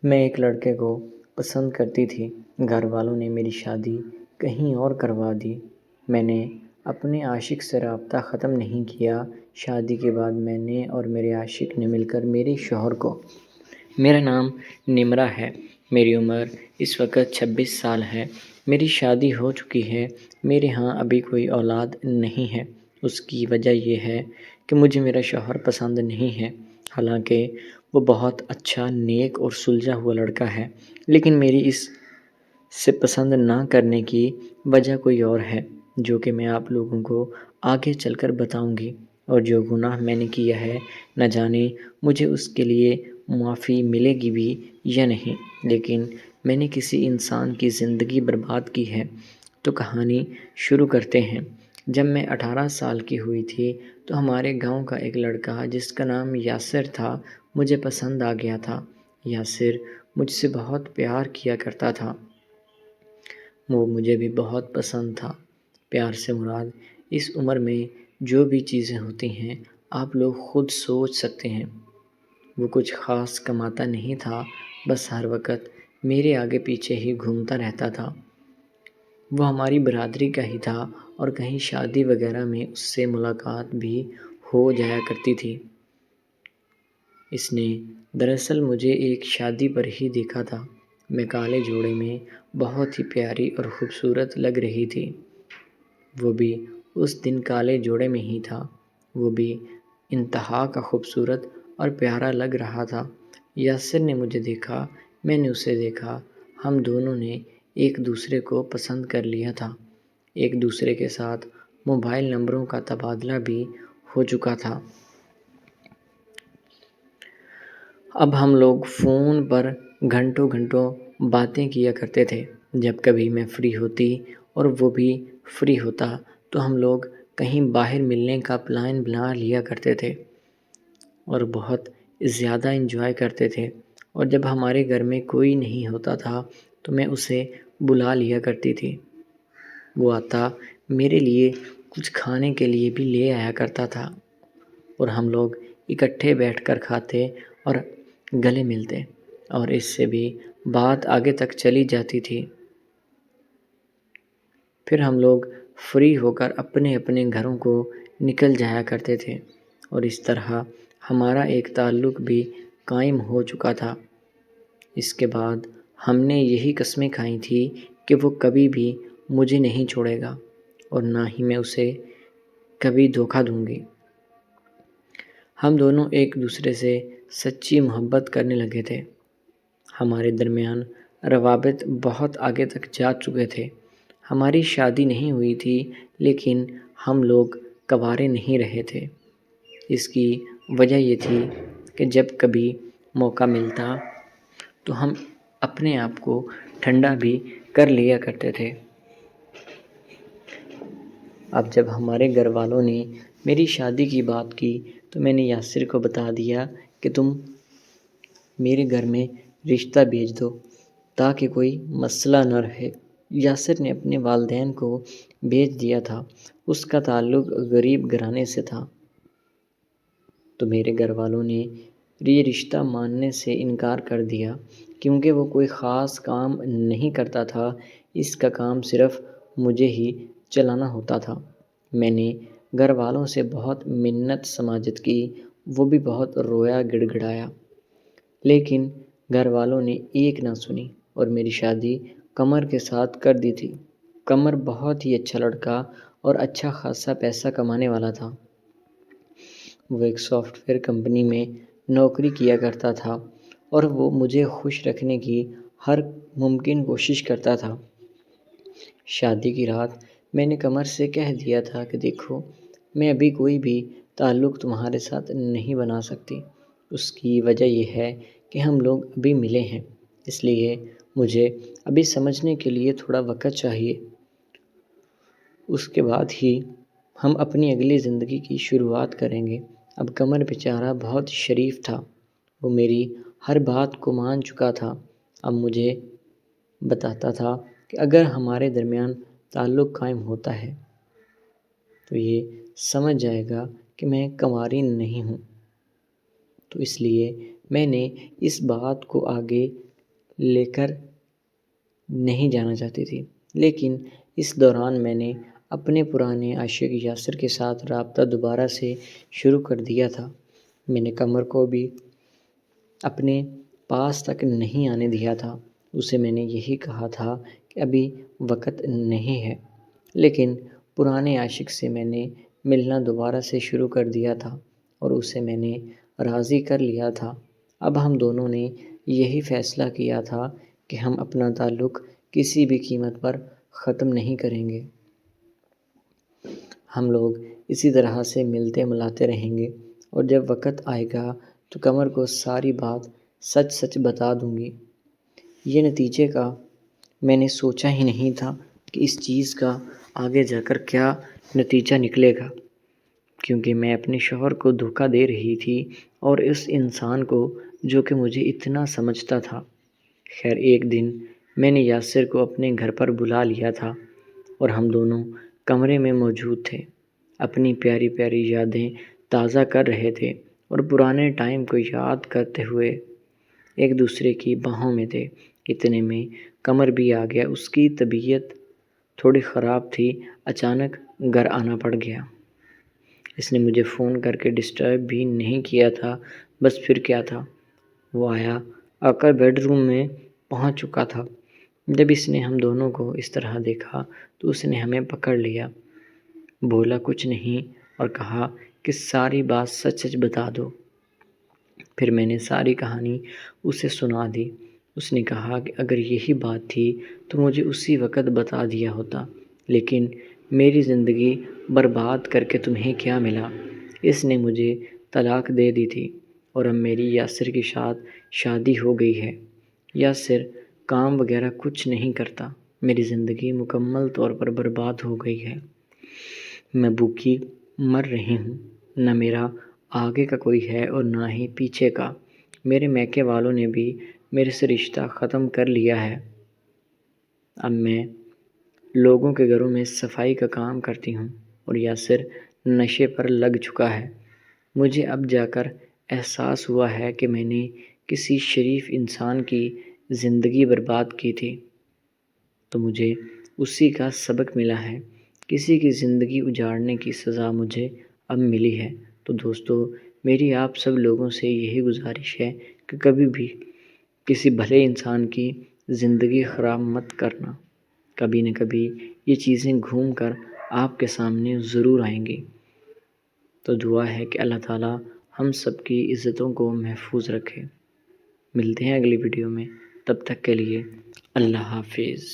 میں ایک لڑکے کو پسند کرتی تھی۔ گھر والوں نے میری شادی کہیں اور کروا دی۔ میں نے اپنے عاشق سے رابطہ ختم نہیں کیا۔ شادی کے بعد میں نے اور میرے عاشق نے مل کر میرے شوہر کو میرا نام نمرہ ہے۔ میری عمر اس وقت 26 سال ہے۔ میری شادی ہو چکی ہے۔ میرے ہاں ابھی کوئی اولاد نہیں ہے۔ اس کی وجہ یہ ہے کہ مجھے میرا شوہر پسند نہیں ہے، حالانکہ وہ بہت اچھا، نیک اور سلجھا ہوا لڑکا ہے، لیکن میری اس سے پسند نہ کرنے کی وجہ کوئی اور ہے، جو کہ میں آپ لوگوں کو آگے چل کر بتاؤں گی۔ اور جو گناہ میں نے کیا ہے، نہ جانے مجھے اس کے لیے معافی ملے گی بھی یا نہیں، لیکن میں نے کسی انسان کی زندگی برباد کی ہے۔ تو کہانی شروع کرتے ہیں۔ جب میں 18 سال کی ہوئی تھی تو ہمارے گاؤں کا ایک لڑکا جس کا نام یاسر تھا مجھے پسند آ گیا تھا۔ یاسر مجھ سے بہت پیار کیا کرتا تھا۔ وہ مجھے بھی بہت پسند تھا۔ پیار سے مراد اس عمر میں جو بھی چیزیں ہوتی ہیں آپ لوگ خود سوچ سکتے ہیں۔ وہ کچھ خاص کماتا نہیں تھا، بس ہر وقت میرے آگے پیچھے ہی گھومتا رہتا تھا۔ وہ ہماری برادری کا ہی تھا اور کہیں شادی وغیرہ میں اس سے ملاقات بھی ہو جایا کرتی تھی۔ اس نے دراصل مجھے ایک شادی پر ہی دیکھا تھا۔ میں کالے جوڑے میں بہت ہی پیاری اور خوبصورت لگ رہی تھی۔ وہ بھی اس دن کالے جوڑے میں ہی تھا۔ وہ بھی انتہا کا خوبصورت اور پیارا لگ رہا تھا۔ یاسر نے مجھے دیکھا، میں نے اسے دیکھا، ہم دونوں نے ایک دوسرے کو پسند کر لیا تھا۔ ایک دوسرے کے ساتھ موبائل نمبروں کا تبادلہ بھی ہو چکا تھا۔ اب ہم لوگ فون پر گھنٹوں گھنٹوں باتیں کیا کرتے تھے۔ جب کبھی میں فری ہوتی اور وہ بھی فری ہوتا تو ہم لوگ کہیں باہر ملنے کا پلان بنا لیا کرتے تھے اور بہت زیادہ انجوائے کرتے تھے۔ اور جب ہمارے گھر میں کوئی نہیں ہوتا تھا تو میں اسے بلا لیا کرتی تھی۔ وہ آتا، میرے لیے کچھ کھانے کے لیے بھی لے آیا کرتا تھا اور ہم لوگ اکٹھے بیٹھ کر کھاتے اور گلے ملتے، اور اس سے بھی بات آگے تک چلی جاتی تھی۔ پھر ہم لوگ فری ہو کر اپنے اپنے گھروں کو نکل جایا کرتے تھے اور اس طرح ہمارا ایک تعلق بھی قائم ہو چکا تھا۔ اس کے بعد ہم نے یہی قسمیں کھائی تھی کہ وہ کبھی بھی مجھے نہیں چھوڑے گا اور نہ ہی میں اسے کبھی دھوکہ دوں گی۔ ہم دونوں ایک دوسرے سے سچی محبت کرنے لگے تھے۔ ہمارے درمیان روابط بہت آگے تک جا چکے تھے۔ ہماری شادی نہیں ہوئی تھی، لیکن ہم لوگ کنوارے نہیں رہے تھے۔ اس کی وجہ یہ تھی کہ جب کبھی موقع ملتا تو ہم اپنے آپ کو ٹھنڈا بھی کر لیا کرتے تھے۔ اب جب ہمارے گھر والوں نے میری شادی کی بات کی تو میں نے یاسر کو بتا دیا کہ تم میرے گھر میں رشتہ بھیج دو تاکہ کوئی مسئلہ نہ رہے۔ یاسر نے اپنے والدین کو بھیج دیا تھا۔ اس کا تعلق غریب گھرانے سے تھا، تو میرے گھر والوں نے یہ رشتہ ماننے سے انکار کر دیا کیونکہ وہ کوئی خاص کام نہیں کرتا تھا۔ اس کا کام صرف مجھے ہی چلانا ہوتا تھا۔ میں نے گھر والوں سے بہت منت سماجت کی، وہ بھی بہت رویا گڑ گڑایا، لیکن گھر والوں نے ایک نہ سنی اور میری شادی قمر کے ساتھ کر دی تھی۔ قمر بہت ہی اچھا لڑکا اور اچھا خاصا پیسہ کمانے والا تھا۔ وہ ایک سافٹ ویئر کمپنی میں نوکری کیا کرتا تھا اور وہ مجھے خوش رکھنے کی ہر ممکن کوشش کرتا تھا۔ شادی کی رات میں نے قمر سے کہہ دیا تھا کہ دیکھو، میں ابھی کوئی بھی تعلق تمہارے ساتھ نہیں بنا سکتی۔ اس کی وجہ یہ ہے کہ ہم لوگ ابھی ملے ہیں، اس لیے مجھے ابھی سمجھنے کے لیے تھوڑا وقت چاہیے۔ اس کے بعد ہی ہم اپنی اگلی زندگی کی شروعات کریں گے۔ اب قمر بیچارہ بہت شریف تھا۔ وہ میری ہر بات کو مان چکا تھا۔ اب مجھے بتاتا تھا کہ اگر ہمارے درمیان تعلق قائم ہوتا ہے تو یہ سمجھ جائے گا کہ میں کنواری نہیں ہوں۔ تو اس لیے میں نے اس بات کو آگے لے کر نہیں جانا چاہتی تھی، لیکن اس دوران میں نے اپنے پرانے عاشق یاسر کے ساتھ رابطہ دوبارہ سے شروع کر دیا تھا۔ میں نے قمر کو بھی اپنے پاس تک نہیں آنے دیا تھا۔ اسے میں نے یہی کہا تھا کہ ابھی وقت نہیں ہے، لیکن پرانے عاشق سے میں نے ملنا دوبارہ سے شروع کر دیا تھا اور اسے میں نے راضی کر لیا تھا۔ اب ہم دونوں نے یہی فیصلہ کیا تھا کہ ہم اپنا تعلق کسی بھی قیمت پر ختم نہیں کریں گے۔ ہم لوگ اسی طرح سے ملتے ملاتے رہیں گے اور جب وقت آئے گا تو قمر کو ساری بات سچ سچ بتا دوں گی۔ یہ نتیجے کا میں نے سوچا ہی نہیں تھا کہ اس چیز کا آگے جا کر کیا نتیجہ نکلے گا، کیونکہ میں اپنے شوہر کو دھوکہ دے رہی تھی اور اس انسان کو جو کہ مجھے اتنا سمجھتا تھا۔ خیر ایک دن میں نے یاسر کو اپنے گھر پر بلا لیا تھا اور ہم دونوں کمرے میں موجود تھے، اپنی پیاری پیاری یادیں تازہ کر رہے تھے اور پرانے ٹائم کو یاد کرتے ہوئے ایک دوسرے کی باہوں میں تھے۔ اتنے میں قمر بھی آ گیا۔ اس کی طبیعت تھوڑی خراب تھی، اچانک گھر آنا پڑ گیا۔ اس نے مجھے فون کر کے ڈسٹرب بھی نہیں کیا تھا، بس پھر کیا تھا، وہ آ کر بیڈ روم میں پہنچ چکا تھا۔ جب اس نے ہم دونوں کو اس طرح دیکھا تو اس نے ہمیں پکڑ لیا، بولا کچھ نہیں اور کہا کہ ساری بات سچ سچ بتا دو۔ پھر میں نے ساری کہانی اسے سنا دی۔ اس نے کہا کہ اگر یہی بات تھی تو مجھے اسی وقت بتا دیا ہوتا، لیکن میری زندگی برباد کر کے تمہیں کیا ملا؟ اس نے مجھے طلاق دے دی تھی اور اب میری یاسر کے ساتھ شادی ہو گئی ہے۔ یاسر کام وغیرہ کچھ نہیں کرتا، میری زندگی مکمل طور پر برباد ہو گئی ہے۔ میں بھوکی مر رہی ہوں، نہ میرا آگے کا کوئی ہے اور نہ ہی پیچھے کا۔ میرے میکے والوں نے بھی میرے سے رشتہ ختم کر لیا ہے۔ اب میں لوگوں کے گھروں میں صفائی کا کام کرتی ہوں اور یاسر نشے پر لگ چکا ہے۔ مجھے اب جا کر احساس ہوا ہے کہ میں نے کسی شریف انسان کی زندگی برباد کی تھی، تو مجھے اسی کا سبق ملا ہے۔ کسی کی زندگی اجاڑنے کی سزا مجھے اب ملی ہے۔ تو دوستو، میری آپ سب لوگوں سے یہی گزارش ہے کہ کبھی بھی کسی بھلے انسان کی زندگی خراب مت کرنا۔ کبھی نہ کبھی یہ چیزیں گھوم کر آپ کے سامنے ضرور آئیں گی۔ تو دعا ہے کہ اللہ تعالیٰ ہم سب کی عزتوں کو محفوظ رکھے۔ ملتے ہیں اگلی ویڈیو میں، تب تک کے لیے اللہ حافظ۔